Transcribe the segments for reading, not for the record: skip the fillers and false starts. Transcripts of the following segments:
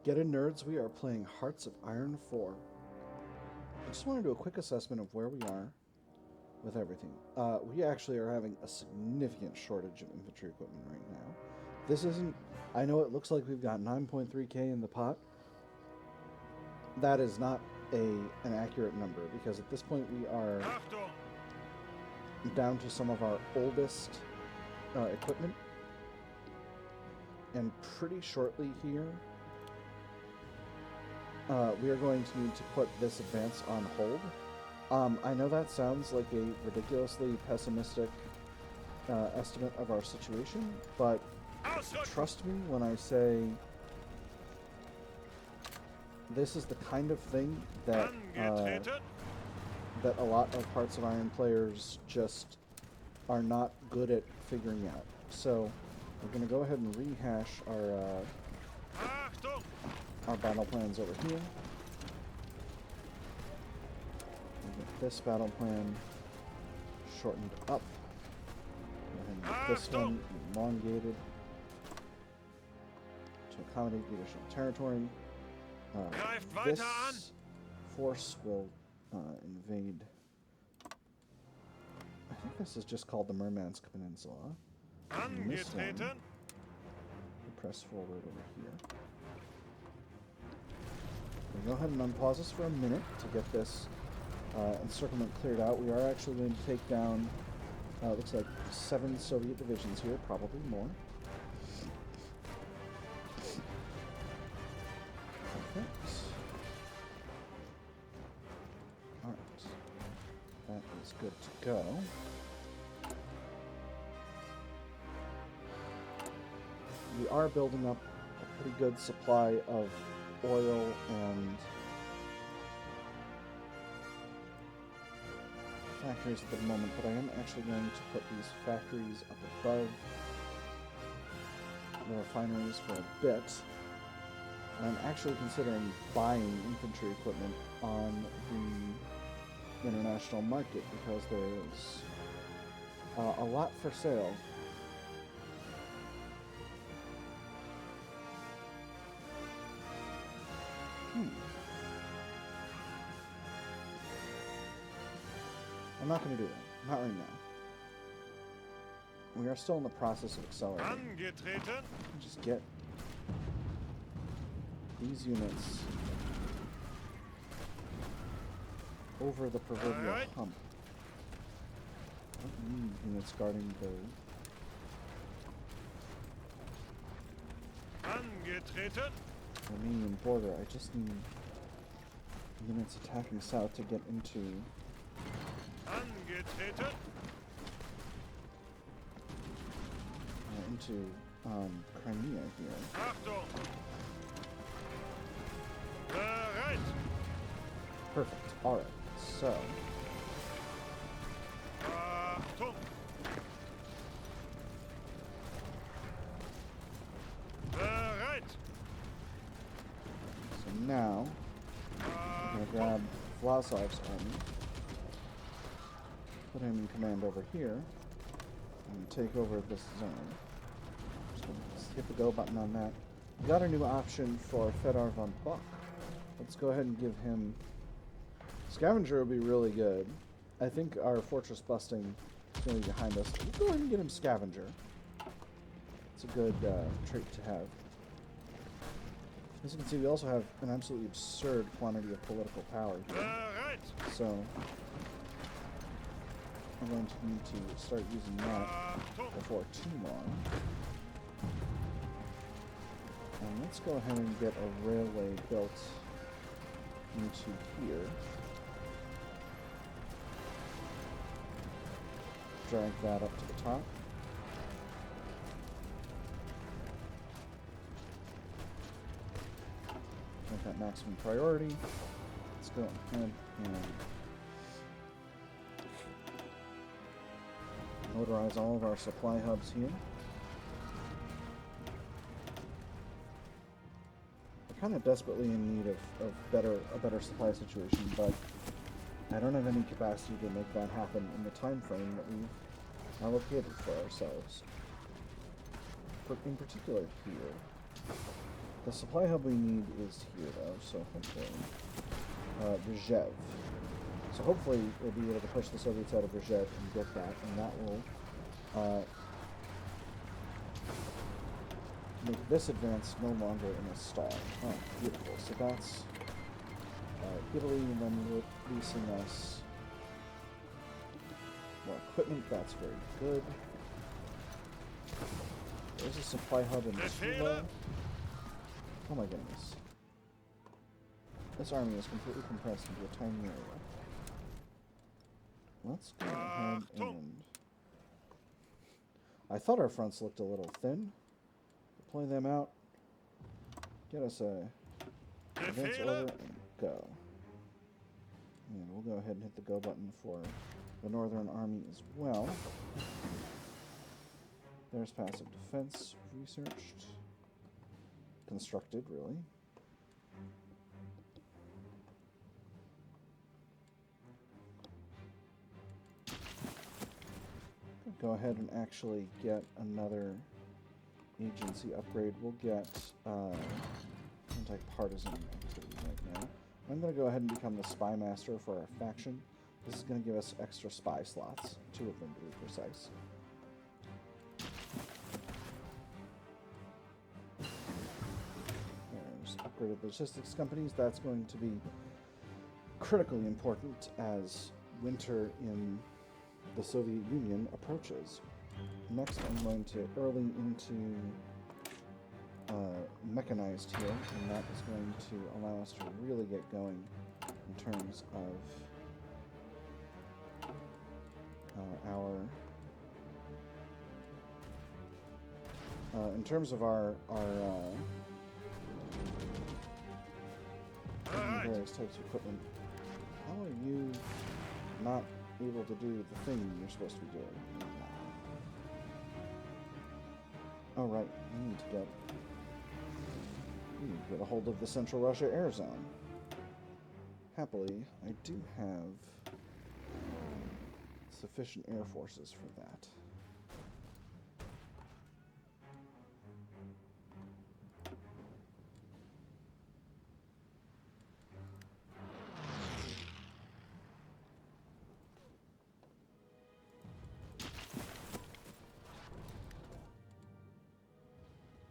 Get in, nerds. We are playing Hearts of Iron 4. I just want to do a quick assessment of where we are with everything. We actually are having a significant shortage of infantry equipment right now. This isn't... I know it looks like we've got 9.3k in the pot. That is not an accurate number, because at this point we are down to some of our oldest equipment. And pretty shortly here, we are going to need to put this advance on hold. I know that sounds like a ridiculously pessimistic estimate of our situation, but trust me when I say this is the kind of thing that that a lot of Hearts of Iron players just are not good at figuring out. So we're going to go ahead and rehash our battle plans over here. We'll get this battle plan shortened up. And get this one elongated to accommodate the additional territory. This force will invade. I think this is just called the Murmansk Peninsula. And this one, we'll press forward over here. We'll go ahead and unpause this for a minute to get this encirclement cleared out. We are actually going to take down, looks like 7 Soviet divisions here, probably more. Perfect. Alright. That is good to go. We are building up a pretty good supply of oil and factories at the moment, but I am actually going to put these factories up above the refineries for a bit. And I'm actually considering buying infantry equipment on the international market because there is a lot for sale. I'm not going to do that. Not right now. We are still in the process of accelerating. Just get these units over the proverbial hump. I don't need units guarding the... Romanian border. I just need units attacking south to get into Crimea here. Perfect. Alright, so now I'm going to grab Vlasov's army, put him in command over here, and take over this zone. Just going to hit the go button on that. We got a new option for Fedor von Buck. Let's go ahead and give him... Scavenger would be really good. I think our fortress busting is going to be behind us. Let's go ahead and get him Scavenger. It's a good trait to have. As you can see, we also have an absolutely absurd quantity of political power here. So, I'm going to need to start using that before too long. And let's go ahead and get a railway built into here. Drag that up to the top. Make that maximum priority. Let's go ahead and motorize all of our supply hubs here. We're kind of desperately in need of a better supply situation, but I don't have any capacity to make that happen in the time frame that we've allocated for ourselves. In particular here, The supply hub we need is here, though, so hopefully... Rzhev. So hopefully we'll be able to push the Soviets out of Rzhev and get that, and that will make this advance no longer in a stall. Oh, beautiful. So that's Italy, and then releasing us more equipment. That's very good. There's a supply hub in Tula. Oh my goodness. This army is completely compressed into a tiny area. Let's go ahead and... I thought our fronts looked a little thin. Deploy them out. Get us a advance order and go. And we'll go ahead and hit the go button for the Northern Army as well. There's passive defense researched. Constructed, really. Go ahead and actually get another agency upgrade. We'll get anti-partisan activity right now. I'm going to go ahead and become the spy master for our faction. This is going to give us extra spy slots, 2 of them to be precise. There's upgraded logistics companies. That's going to be critically important as winter in the Soviet Union approaches. Next, I'm going to early into mechanized here, and that is going to allow us to really get going in terms of various types of equipment. How are you not able to do the thing you're supposed to be doing? Oh right, we need to get a hold of the Central Russia air zone. Happily, I do have sufficient air forces for that.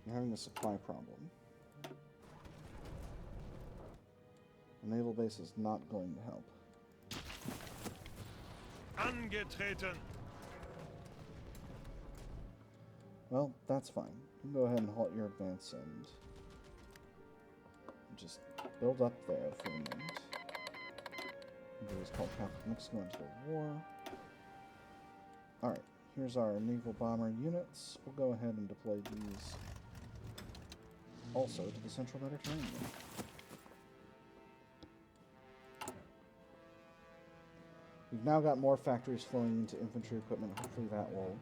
I'm having a supply problem. A naval base is not going to help. Angetreten. Well, that's fine. You can go ahead and halt your advance and just build up there for a moment. It's called Catholic Mexico into the war. Alright, here's our naval bomber units. We'll go ahead and deploy these also to the Central Mediterranean. We've now got more factories flowing into infantry equipment. Hopefully that will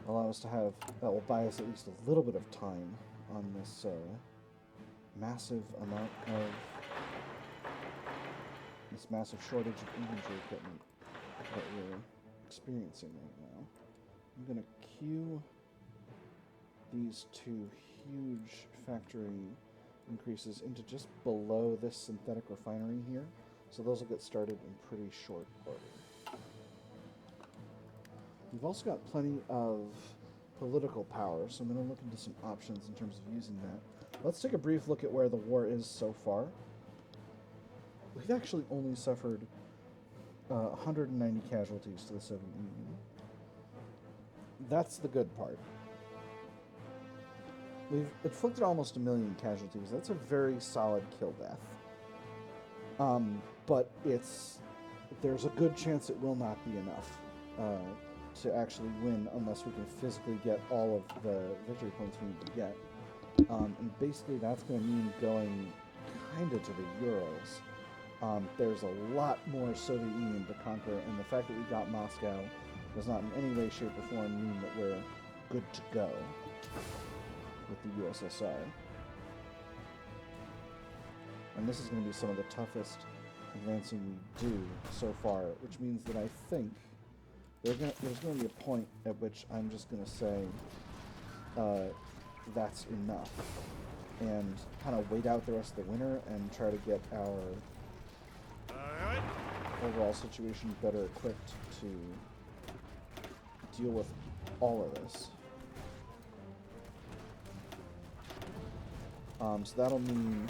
allow us to have, that will buy us at least a little bit of time on this massive amount of, this massive shortage of infantry equipment that we're experiencing right now. I'm going to queue these 2 huge factory increases into just below this synthetic refinery here. So those will get started in pretty short order. We've also got plenty of political power, so I'm going to look into some options in terms of using that. Let's take a brief look at where the war is so far. We've actually only suffered 190 casualties to the Soviet Union. That's the good part. We've inflicted almost 1 million casualties. That's a very solid kill death. But there's a good chance it will not be enough to actually win unless we can physically get all of the victory points we need to get. And basically that's going to mean going kind of to the Urals. There's a lot more Soviet Union to conquer, and the fact that we got Moscow does not in any way, shape, or form mean that we're good to go with the USSR. And this is going to be some of the toughest advancing we do so far, which means that I think there's going to be a point at which I'm just going to say that's enough. and kind of wait out the rest of the winter and try to get our overall situation better equipped to deal with all of this. So that'll mean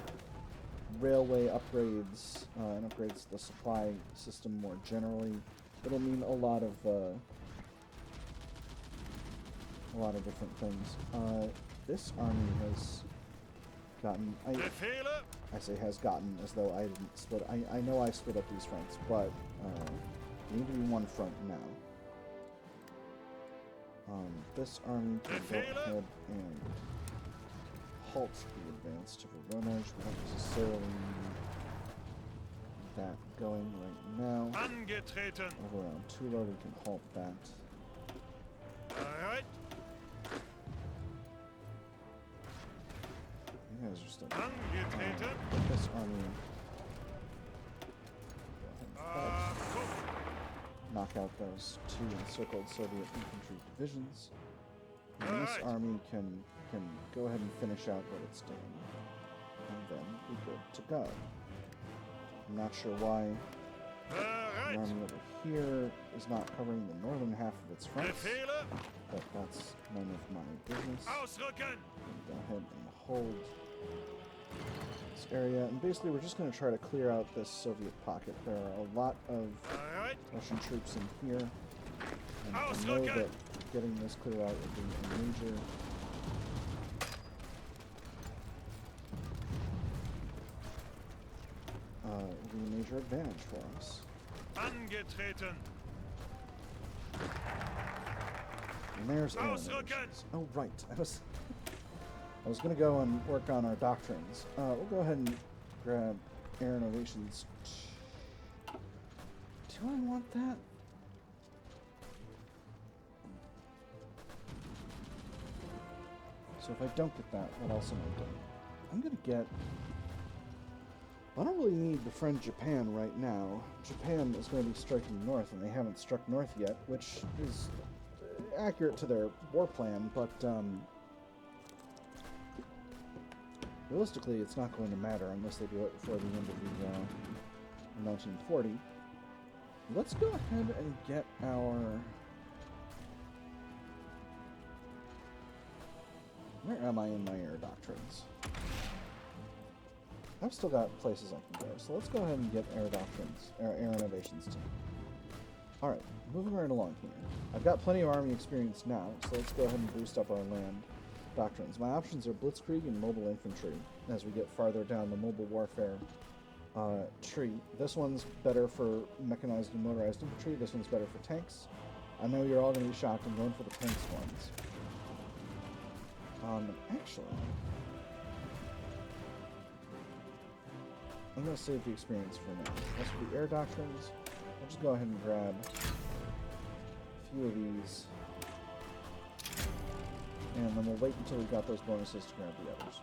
railway upgrades and upgrades to the supply system more generally. It'll mean a lot of different things. This army has gotten. I say has gotten as though I didn't split. I know I split up these fronts, but we need to be one front now. This army can go ahead and halt the advance to Verona. We don't necessarily need that going right now. Over around Tula, we can halt that. You guys are still this army. Knock out those 2 encircled Soviet infantry divisions. And this army can go ahead and finish out what it's doing. And then be good to go. I'm not sure why the army over here is not covering the northern half of its front, but that's none of my business. Go ahead and hold this area, and basically we're just going to try to clear out this Soviet pocket. There are a lot of Russian troops in here, and I know that getting this cleared out would be a major advantage for us. And there's air innovations. Oh right, I was going to go and work on our doctrines. We'll go ahead and grab air innovations. Do I want that? So if I don't get that, what else am I doing? I'm going to get... I don't really need to befriend Japan right now. Japan is going to be striking north, and they haven't struck north yet, which is accurate to their war plan, but realistically, it's not going to matter unless they do it before the end of the 1940. Let's go ahead and get our... Where am I in my air doctrines? I've still got places I can go, so let's go ahead and get air doctrines, air innovations team. Alright, moving right along here. I've got plenty of army experience now, so let's go ahead and boost up our land doctrines. My options are blitzkrieg and mobile infantry as we get farther down the mobile warfare tree. This one's better for mechanized and motorized infantry, this one's better for tanks. I know you're all going to be shocked, I'm going for the tanks ones. Actually... I'm going to save the experience for now. As for the air doctrines, I'll just go ahead and grab a few of these. And then we'll wait until we've got those bonuses to grab the others.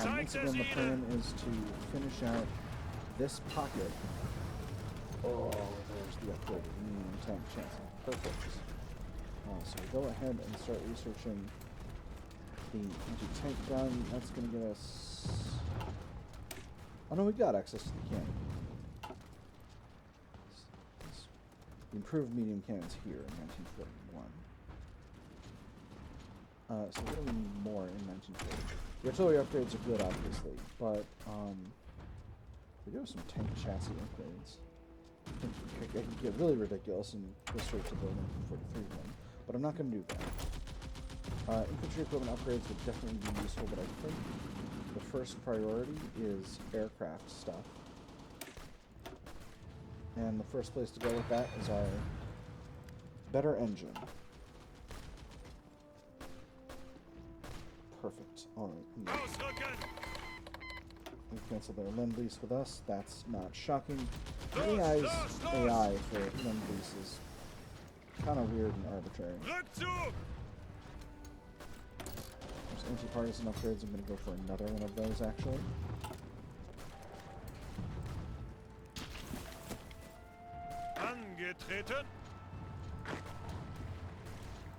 Once again, the plan is to finish out this pocket. Oh, there's the upgraded medium tank chassis. Perfect. So we'll go ahead and start researching the anti-tank gun. That's going to get us... Oh no, we got access to the cannon. The improved medium cannons here in 1941. So what do we need more in 1940? The artillery upgrades are good, obviously, but we do have some tank chassis upgrades. I could get really ridiculous and go straight to the 1943 one, but I'm not going to do that. Infantry equipment upgrades would definitely be useful, but I think the first priority is aircraft stuff. And the first place to go with that is our better engine. Perfect. Alright. We've canceled their Lend-Lease with us. That's not shocking. The AI's AI for Lend-Lease is kind of weird and arbitrary. I'm just anti-partisan upgrades, I'm going to go for another one of those, actually. Angetreten.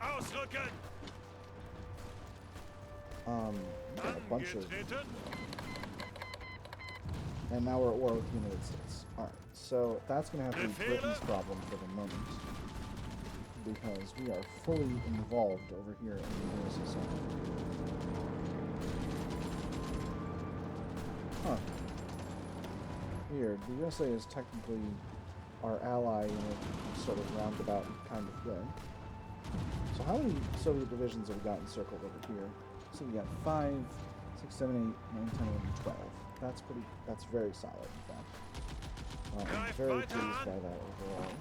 Ausrücken. Got a bunch of... And now we're at war with the United States. Alright, so that's going to have to be Britain's problem for the moment. Because we are fully involved over here in the USSR. Huh. Weird. The USA is technically our ally in a sort of roundabout kind of way. So how many Soviet divisions have we got encircled over here? So we got 5, 6, 7, 8, 9, 10, 11, 12. That's very solid, in fact. I'm very pleased by that overall.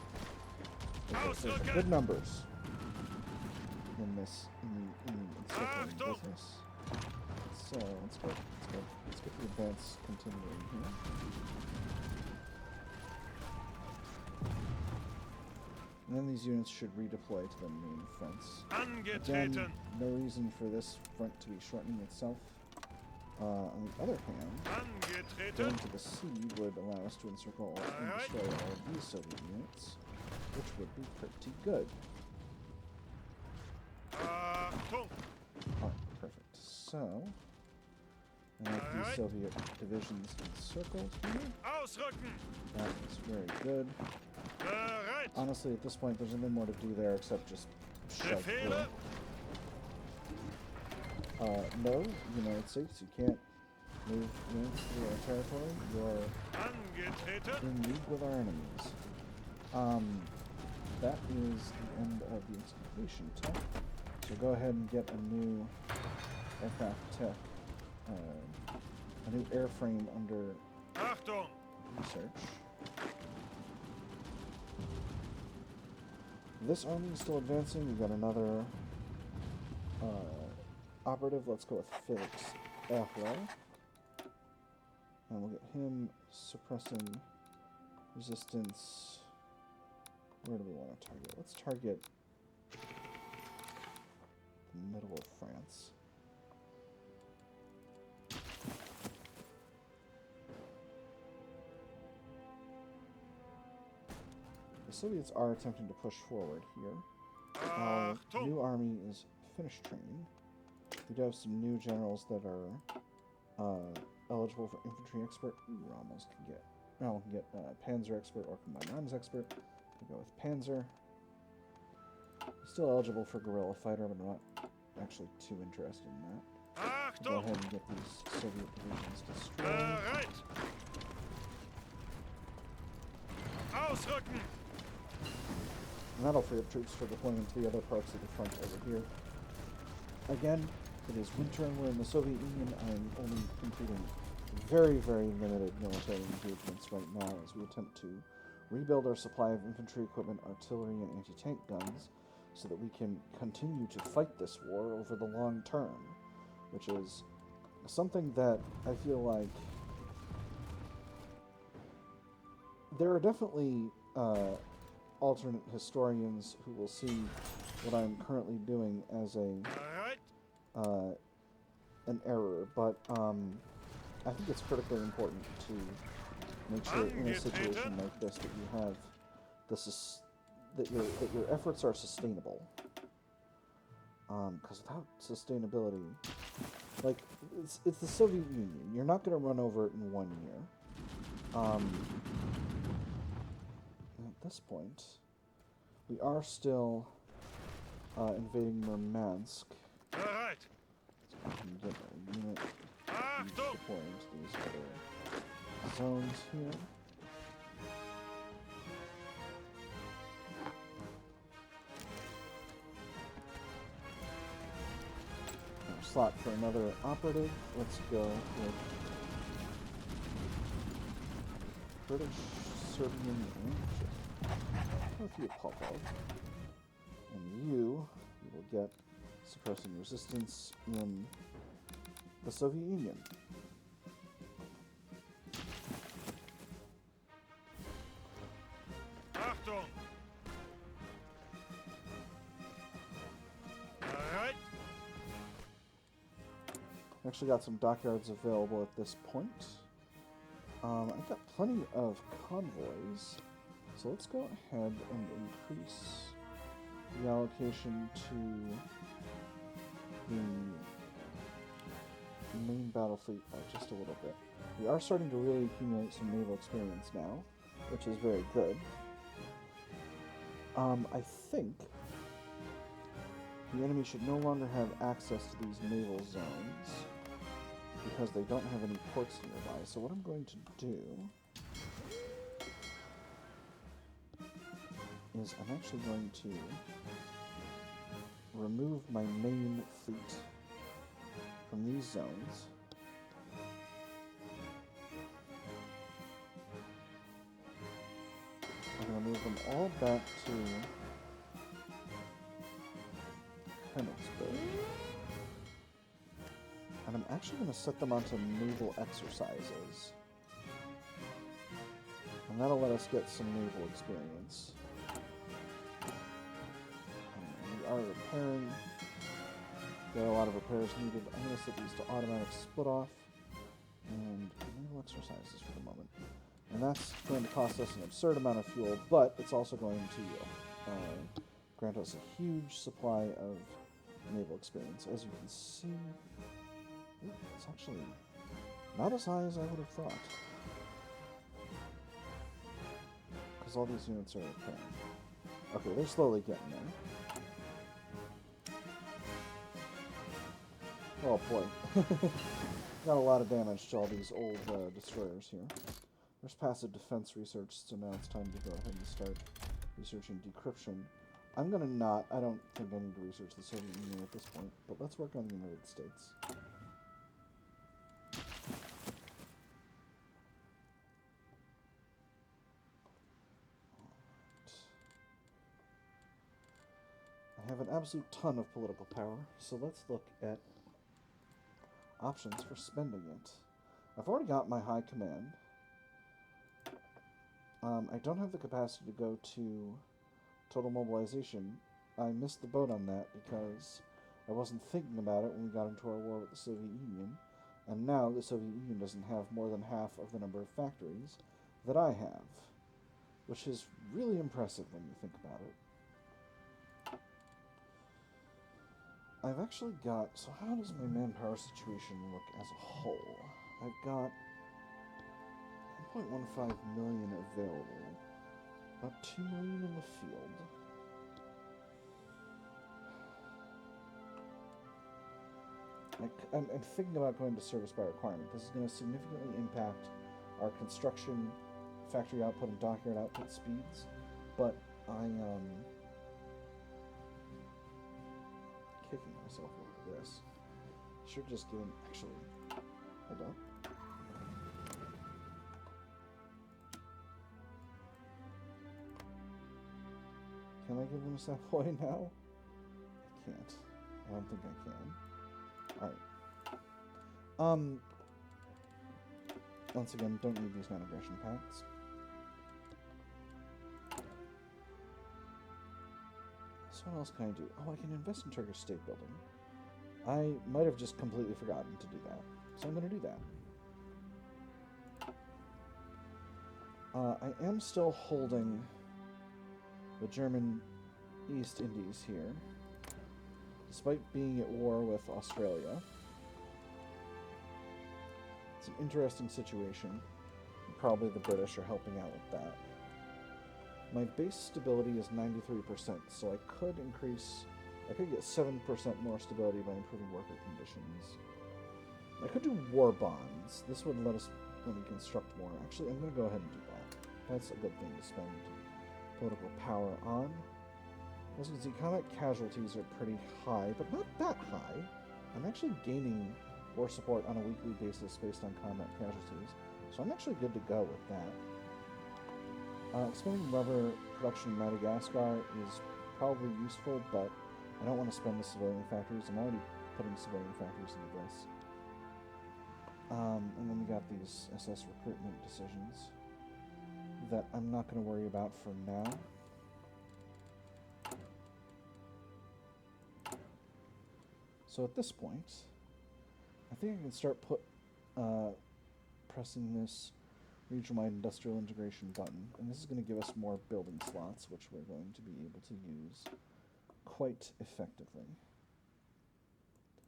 Those are good numbers in this encircling business. So let's get the advance continuing here. And then these units should redeploy to the main fronts. Again, no reason for this front to be shortening itself. On the other hand, going to the sea would allow us to encircle and destroy all of these Soviet units, which would be pretty good. Alright, perfect. So, I have these Soviet divisions encircled here. That is very good. Honestly, at this point, there's nothing more to do there except just shove through. No, United States, you can't move units through our territory. You're in league with our enemies. That is the end of the excavation tech. So go ahead and get a new aircraft tech, a new airframe under research. This army is still advancing. We've got another operative. Let's go with Felix Erler. And we'll get him suppressing resistance. Where do we want to target? Let's target the middle of France. The Soviets are attempting to push forward here. Our new army is finished training. We do have some new generals that are eligible for infantry expert. We almost can get. Now we can get Panzer expert or combined arms expert. We'll go with Panzer. Still eligible for guerrilla fighter, but I'm not actually too interested in that. We'll go ahead and get these Soviet divisions destroyed. And that'll free up troops for deployment to the other parts of the front over here. Again, it is winter and we're in the Soviet Union. I'm only completing very, very limited military engagements right now as we attempt to rebuild our supply of infantry equipment, artillery, and anti-tank guns so that we can continue to fight this war over the long term, which is something that I feel like there are definitely alternate historians who will see what I'm currently doing as an error, but I think it's critically important to make sure in a situation like this that you have that your efforts are sustainable. Because without sustainability, like it's the Soviet Union, you're not going to run over it in 1 year. At this point, we are still invading Murmansk. So we can get a unit deployed into these other zones here. Slot for another operative. Let's go with British, Serbian, and with you, Popov. And you will get suppressing resistance in the Soviet Union. Achtung! Alright. Actually got some dockyards available at this point. I've got plenty of convoys, so let's go ahead and increase the allocation to the main battle fleet by just a little bit. We are starting to really accumulate some naval experience now, which is very good. I think the enemy should no longer have access to these naval zones because they don't have any ports nearby. So what I'm going to do is I'm actually going to remove my main fleet from these zones. I'm going to move them all back to Penixburg. And I'm actually going to set them onto naval exercises. And that'll let us get some naval experience. We are repairing. There are a lot of repairs needed. I'm going to set these to automatic split off and naval exercises for the moment. And that's going to cost us an absurd amount of fuel, but it's also going to grant us a huge supply of naval experience. As you can see, it's actually not as high as I would have thought. Because all these units are repairing. Okay, they're slowly getting there. Oh boy. Got a lot of damage to all these old destroyers here. There's passive defense research, so now it's time to go ahead and start researching decryption. I'm going to not, I don't think I need to research the Soviet Union at this point, but let's work on the United States. I have an absolute ton of political power, so let's look at options for spending it. I've already got my high command. I don't have the capacity to go to total mobilization. I missed the boat on that because I wasn't thinking about it when we got into our war with the Soviet Union, and now the Soviet Union doesn't have more than half of the number of factories that I have, which is really impressive when you think about it. I've actually got, so how does my manpower situation look as a whole? I've got 1.15 million available, about 2 million in the field. I'm thinking about going to service by requirement. This is going to significantly impact our construction, factory output, and dockyard output speeds, but kicking myself over this. Should just give him, actually, hold on. Can I give him a Savoy now? I can't. I don't think I can. Alright. Once again, don't need these non-aggression pacts. So what else can I do? Oh, I can invest in Turkish state building. I might have just completely forgotten to do that. So I'm going to do that. I am still holding the German East Indies here, despite being at war with Australia. It's an interesting situation. Probably the British are helping out with that. My base stability is 93%, so I could get 7% more stability by improving worker conditions. I could do war bonds. This would let me construct more. Actually, I'm going to go ahead and do that. That's a good thing to spend political power on. As you can see, combat casualties are pretty high, but not that high. I'm actually gaining war support on a weekly basis based on combat casualties, so I'm actually good to go with that. Expanding rubber production in Madagascar is probably useful, but I don't want to spend the civilian factories. I'm already putting civilian factories into this. And then we got these SS recruitment decisions that I'm not going to worry about for now. So at this point, I think I can start pressing this region-wide industrial integration button, and this is going to give us more building slots, which we're going to be able to use quite effectively.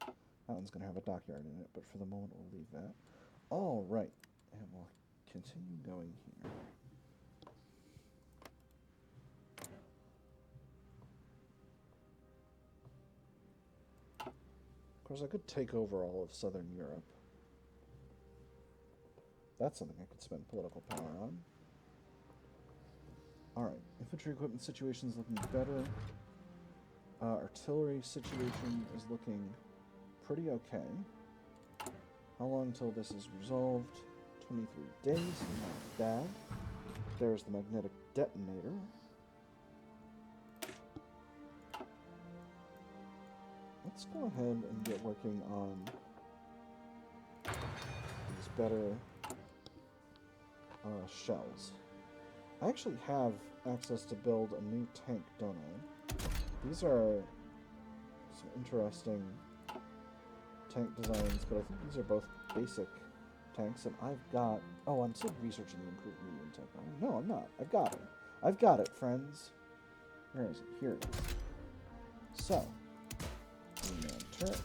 That one's going to have a dockyard in it, but for the moment we'll leave that. All right, and we'll continue going here. Of course, I could take over all of Southern Europe. That's something I could spend political power on. Alright, infantry equipment situation is looking better. Artillery situation is looking pretty okay. How long until this is resolved? 23 days, not bad. There's the magnetic detonator. Let's go ahead and get working on these better shells. I actually have access to build a new tank, don't I? These are some interesting tank designs, but I think these are both basic tanks, and I've got... Oh, I'm still researching the improved medium tank. No, I'm not. I've got it. I've got it, friends. Where is it? Here it is. So, man turret,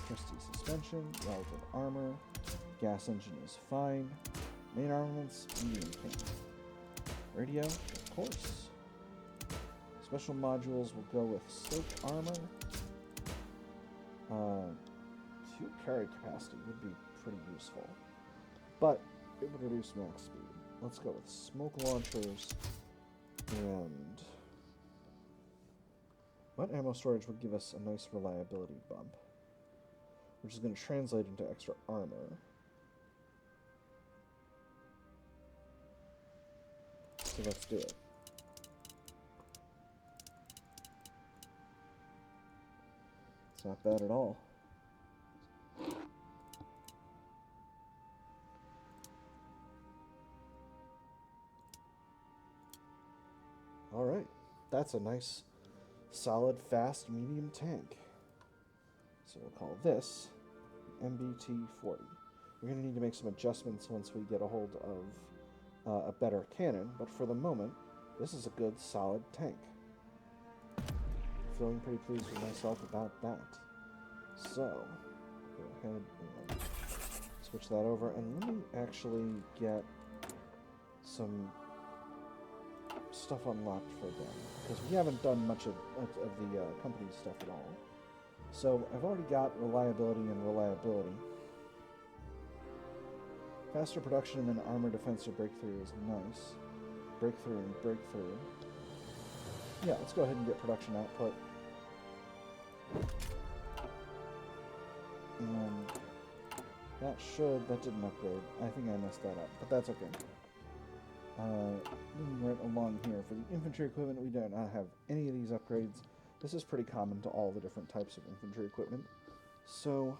trusty suspension, relative armor, gas engine is fine, main armaments, medium tank. Radio, of course. Special modules will go with slate armor. Fuel carry capacity would be pretty useful, but it would reduce max speed. Let's go with smoke launchers, and wet ammo storage would give us a nice reliability bump, which is going to translate into extra armor. So let's do it. It's not bad at all. Alright, that's a nice, solid, fast, medium tank. So we'll call this MBT-40. We're going to need to make some adjustments once we get a hold of a better cannon, but for the moment, this is a good, solid tank. Feeling pretty pleased with myself about that. So, go ahead and switch that over, and let me actually get some stuff unlocked for them, because we haven't done much of the company stuff at all. So, I've already got reliability and reliability. Faster production and then armor defense or breakthrough is nice. Breakthrough and breakthrough. Yeah, let's go ahead and get production output. And that didn't upgrade. I think I messed that up, but that's okay. Moving right along here. For the infantry equipment, we do not have any of these upgrades. This is pretty common to all the different types of infantry equipment. So,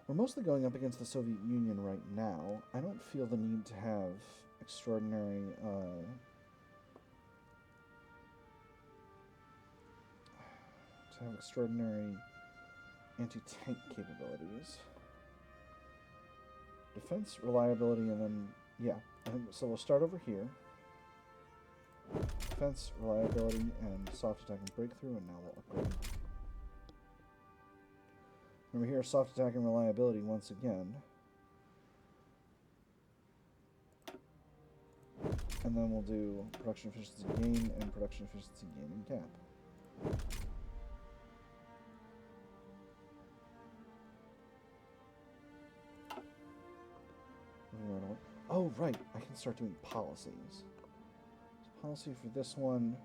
we're mostly going up against the Soviet Union right now. I don't feel the need to have extraordinary anti-tank capabilities. Defense, reliability, and then, yeah. So we'll start over here. Defense, reliability, and soft attack and breakthrough, and now we'll upgrade. Remember here, soft attack and reliability once again. And then we'll do production efficiency gain and production efficiency gain and cap. Oh, right, I can start doing policies. So policy for this one,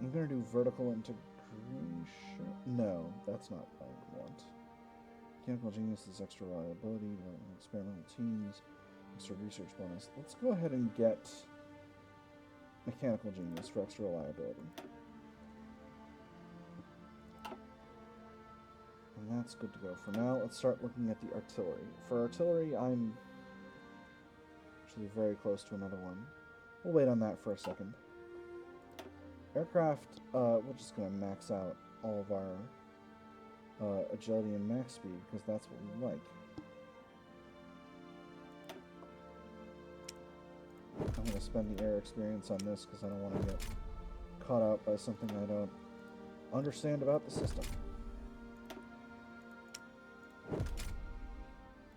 I'm going to do vertical integration. No, that's not what I want. Mechanical genius is extra reliability, experimental teams, extra research bonus. Let's go ahead and get mechanical genius for extra reliability. And that's good to go. For now, let's start looking at the artillery. For artillery, I'm actually very close to another one. We'll wait on that for a second. Aircraft, we're just going to max out all of our agility and max speed, because that's what we like. I'm going to spend the air experience on this because I don't want to get caught out by something I don't understand about the system.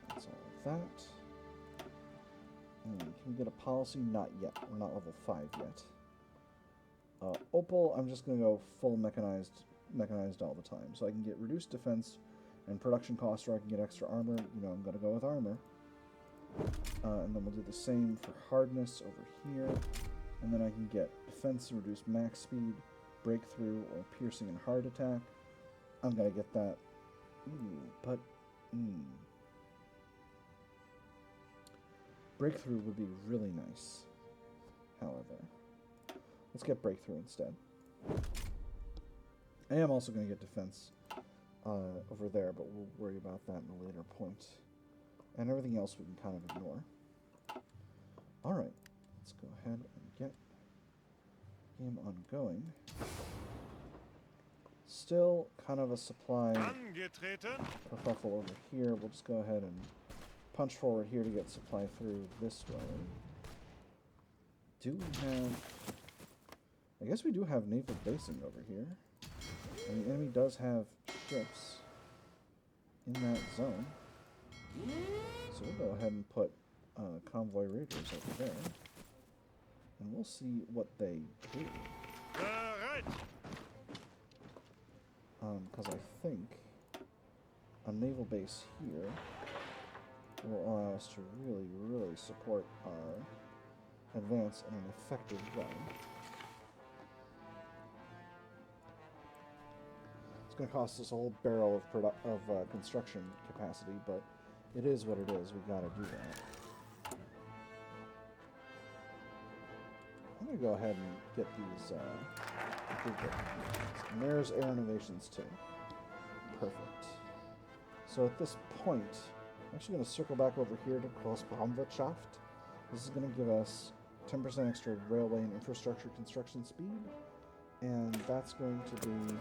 That's all of that. And can we get a policy? Not yet. We're not level 5 yet. Opal, I'm just going to go full mechanized all the time. So I can get reduced defense and production costs, or I can get extra armor. You know, I'm going to go with armor. And then we'll do the same for hardness over here. And then I can get defense and reduce max speed, breakthrough, or piercing and hard attack. I'm going to get that. Breakthrough would be really nice, however. Let's get breakthrough instead. I am also going to get defense over there, but we'll worry about that in a later point. And everything else we can kind of ignore. Alright, let's go ahead and get game ongoing. Still kind of a supply kerfuffle over here. We'll just go ahead and punch forward here to get supply through this way. Do we have... I guess we do have naval basing over here. And the enemy does have ships in that zone. So we'll go ahead and put convoy raiders over there. And we'll see what they do. Because I think a naval base here will allow us to really, really support our advance in an effective way. It's going to cost us a whole barrel of construction capacity, but it is what it is. We got to do that. I'm going to go ahead and get these. And there's air innovations too. Perfect. So at this point, I'm actually going to circle back over here to Großraumwirtschaft. This is going to give us 10% extra railway and infrastructure construction speed, and that's going to be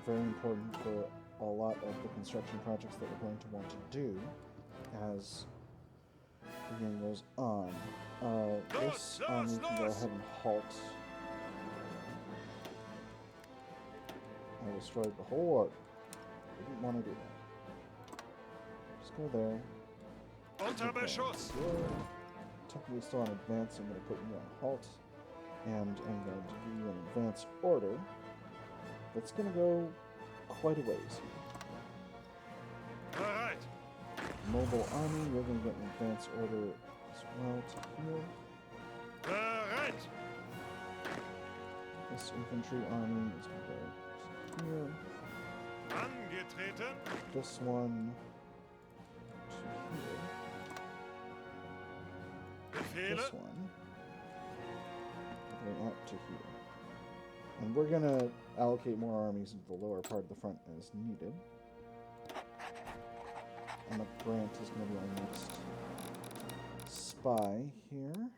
very important for a lot of the construction projects that we're going to want to do as the game goes on. This army can go ahead and halt. I destroyed the whole order. Didn't want to do that. Just go there. Technically still on advance, I'm going to put you on halt. And I'm going to give you an advance order that's going to go quite a ways here. Alright. Mobile army, you're going to get an advance order as well to here. Alright. This infantry army is going to go to here. Angetreten. This one to here. Befehle. This one going out to here. And we're going to allocate more armies into the lower part of the front as needed. And the Grant is going to be our next spy here.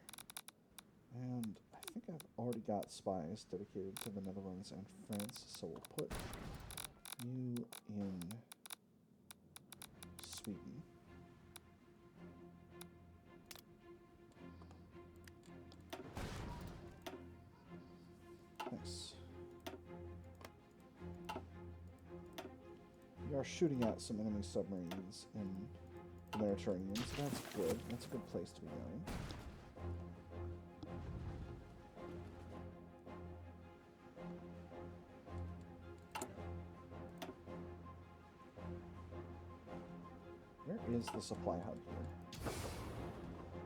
And I think I've already got spies dedicated to the Netherlands and France, so we'll put you in Sweden. Nice. We are shooting at some enemy submarines in the Mediterranean, so that's good. That's a good place to be going. Where is the supply hub here?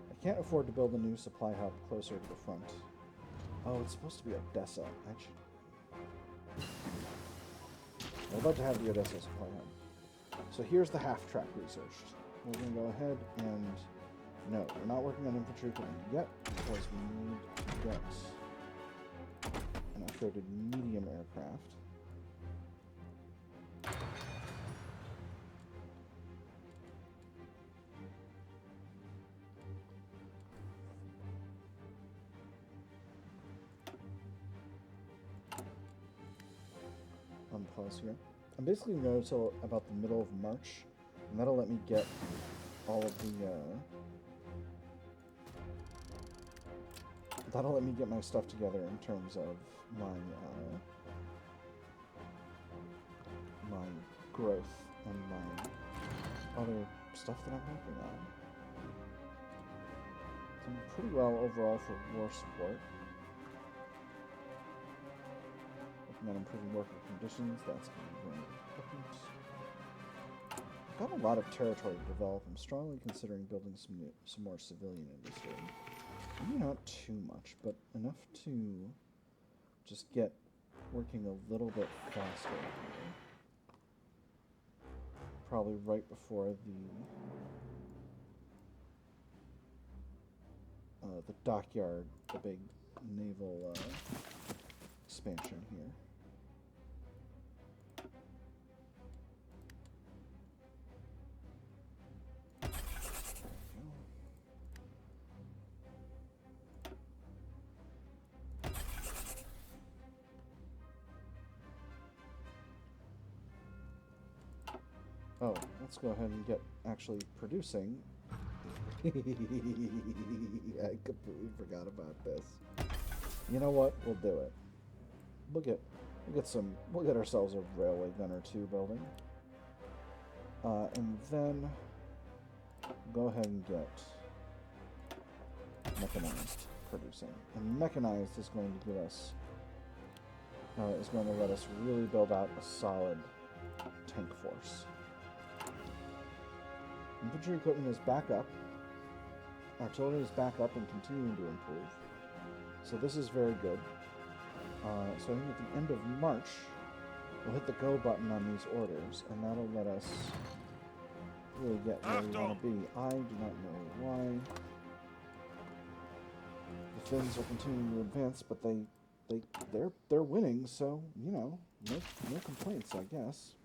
I can't afford to build a new supply hub closer to the front. Oh, it's supposed to be Odessa. We're about to have the Odessa supply hub. So here's the half-track researched. We're going to go ahead and... No, we're not working on infantry equipment yet, because we need to get an upgraded medium aircraft. Unpause here. I'm basically going to go until about the middle of March, and that'll let me get all of the, that'll let me get my stuff together in terms of my, my growth and my other stuff that I'm working on. Doing pretty well overall for war support. Working on improving worker conditions, that's going to be very important. I've got a lot of territory to develop. I'm strongly considering building some more civilian industry. Maybe not too much, but enough to just get working a little bit faster here. Probably right before the dockyard, the big naval expansion here. Oh, let's go ahead and get actually producing. I completely forgot about this. You know what? We'll do it. We'll get ourselves a railway gun or two building. And then go ahead and get mechanized producing. And mechanized is going to give us is going to let us really build out a solid tank force. Infantry equipment is back up. Artillery is back up and continuing to improve. So this is very good. So I think at the end of March, we'll hit the go button on these orders, and that'll let us really get where we want to be. I do not know why. The Finns are continuing to advance, but they're winning, so you know, no complaints, I guess.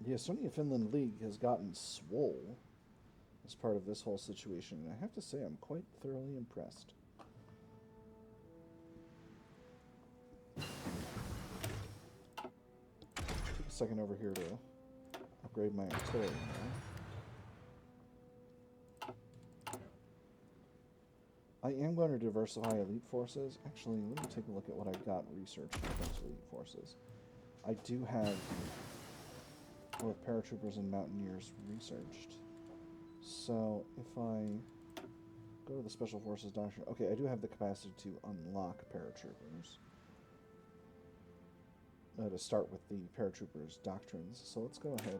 The Estonia-Finland League has gotten swole as part of this whole situation, and I have to say I'm quite thoroughly impressed. Take a second over here to upgrade my artillery now. I am going to diversify elite forces. Actually, let me take a look at what I've got researched against elite forces. I do have both paratroopers and mountaineers researched. So if I go to the Special Forces Doctrine, okay, I do have the capacity to unlock paratroopers. To start with the paratroopers doctrines. So let's go ahead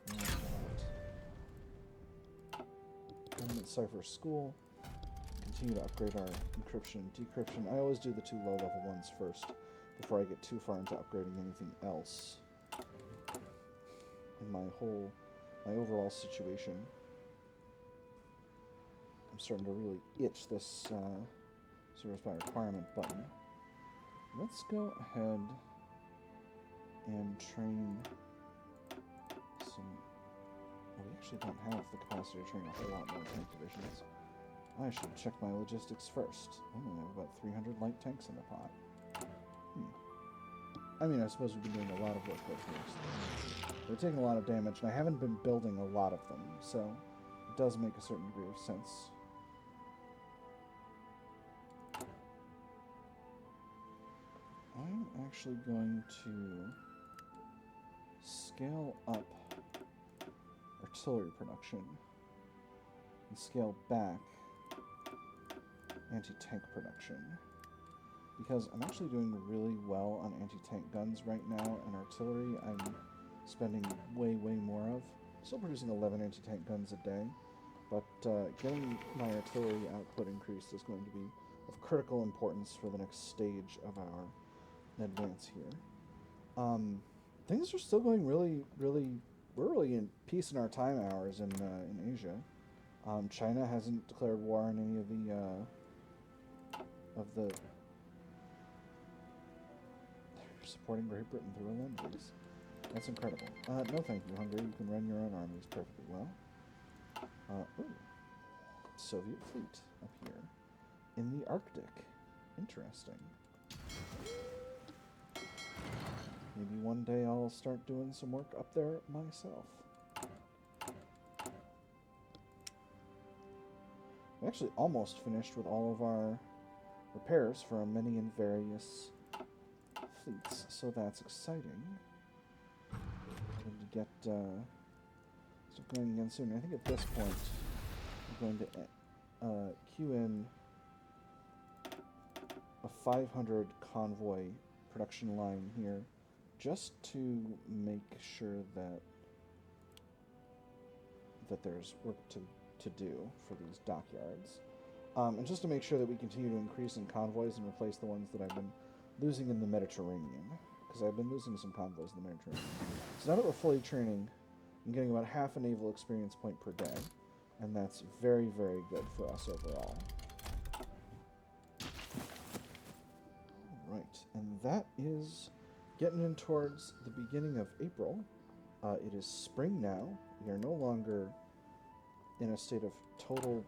and that. Government Cipher School. Continue to upgrade our encryption and decryption. I always do the two low-level ones first before I get too far into upgrading anything else in my overall situation. I'm starting to really itch this service by requirement button. Let's go ahead and train some... Well, we actually don't have the capacity to train a whole lot more tank divisions. I should check my logistics first. I only have about 300 light tanks in the pot. I mean, I suppose we've been doing a lot of work with these. They're taking a lot of damage, and I haven't been building a lot of them, so it does make a certain degree of sense. I'm actually going to scale up artillery production and scale back anti-tank production, because I'm actually doing really well on anti-tank guns right now, and artillery I'm spending way more of. Still producing 11 anti-tank guns a day, but getting my artillery output increased is going to be of critical importance for the next stage of our advance here. Things are still going really, we're really in peace in our time hours in Asia. China hasn't declared war on any of the they're supporting Great Britain through a Lend-Lease. That's incredible. No thank you, Hungary. You can run your own armies perfectly well. Ooh. Soviet fleet up here. In the Arctic. Interesting. Maybe one day I'll start doing some work up there myself. I'm actually almost finished with all of our repairs for our many and various fleets, so that's exciting. I'm going to get start going again soon. I think at this point I'm going to queue in a 500 convoy production line here, just to make sure that there's work to do for these dockyards, and just to make sure that we continue to increase in convoys and replace the ones that I've been losing in the Mediterranean, because I've been losing some convoys in the Mediterranean. So now that we're fully training, I'm getting about half a naval experience point per day, and that's very, very good for us overall. Right, and that is getting in towards the beginning of April. It is spring now. We are no longer in a state of total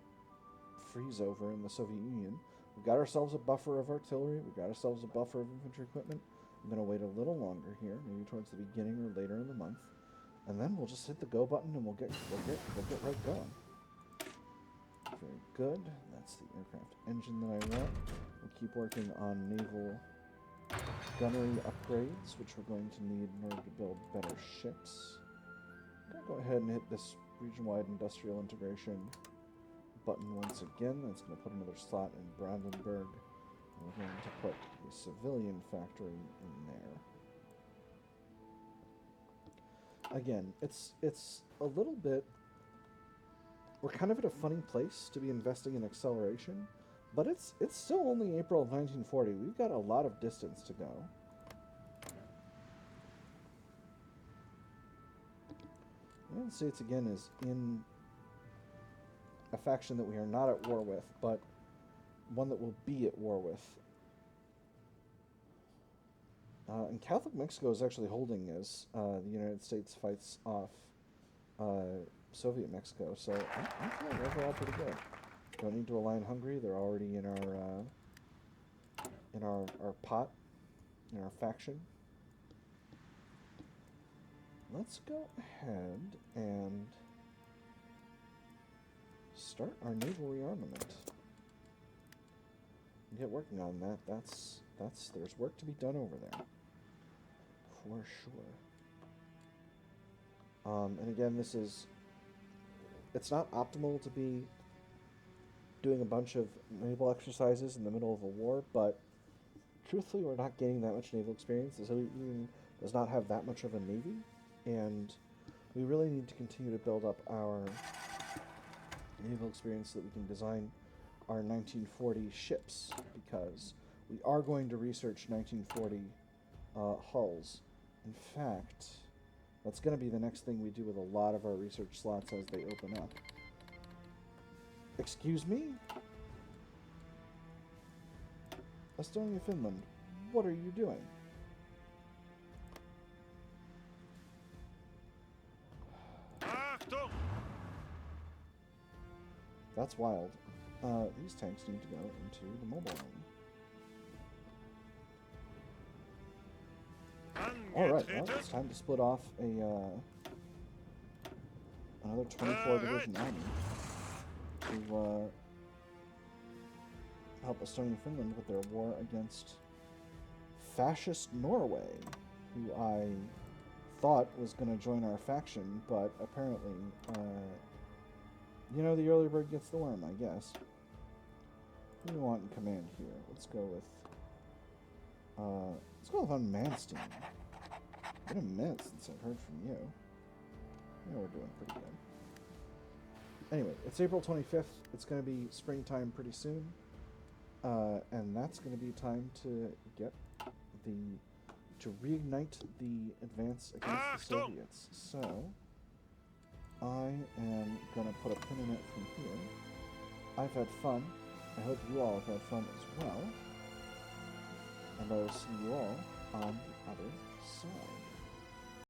freeze-over in the Soviet Union. We've got ourselves a buffer of artillery. We've got ourselves a buffer of infantry equipment. I'm going to wait a little longer here, maybe towards the beginning or later in the month, and then we'll just hit the go button and we'll get right going. Very good. That's the aircraft engine that I want. We'll keep working on naval gunnery upgrades, which we're going to need in order to build better ships. I'm going to go ahead and hit this region-wide industrial integration button once again. That's going to put another slot in Brandenburg. And we're going to put a civilian factory in there. Again, it's a little bit... We're kind of at a funny place to be investing in acceleration, but it's still only April of 1940. We've got a lot of distance to go. The United States, again, is in a faction that we are not at war with, but one that will be at war with. And Catholic Mexico is actually holding as the United States fights off Soviet Mexico, so I'm feeling overall pretty good. Don't need to align Hungary. They're already in our pot, in our faction. Let's go ahead and start our naval rearmament. Get working on that. There's work to be done over there, for sure. And again, it's not optimal to be doing a bunch of naval exercises in the middle of a war, but truthfully, we're not gaining that much naval experience. The Soviet Union does not have that much of a navy, and we really need to continue to build up our naval experience so that we can design our 1940 ships, because we are going to research 1940 hulls. In fact, that's going to be the next thing we do with a lot of our research slots as they open up. Excuse me? Estonia, Finland, what are you doing? Achtung! That's wild. These tanks need to go into the mobile lane. Alright, well, it's time to split off another 24 Division Army to help Estonia and Finland with their war against fascist Norway, who I thought was going to join our faction, but apparently, you know, the early bird gets the worm, I guess. Who do we want in command here? Let's go with Von Manstein. It's been a minute since I've heard from you. Yeah, we're doing pretty good. Anyway, it's April 25th. It's going to be springtime pretty soon. And that's going to be time to reignite the advance against the Soviets. So, I am going to put a pin in it from here. I've had fun. I hope you all have had fun as well. And I will see you all on the other side.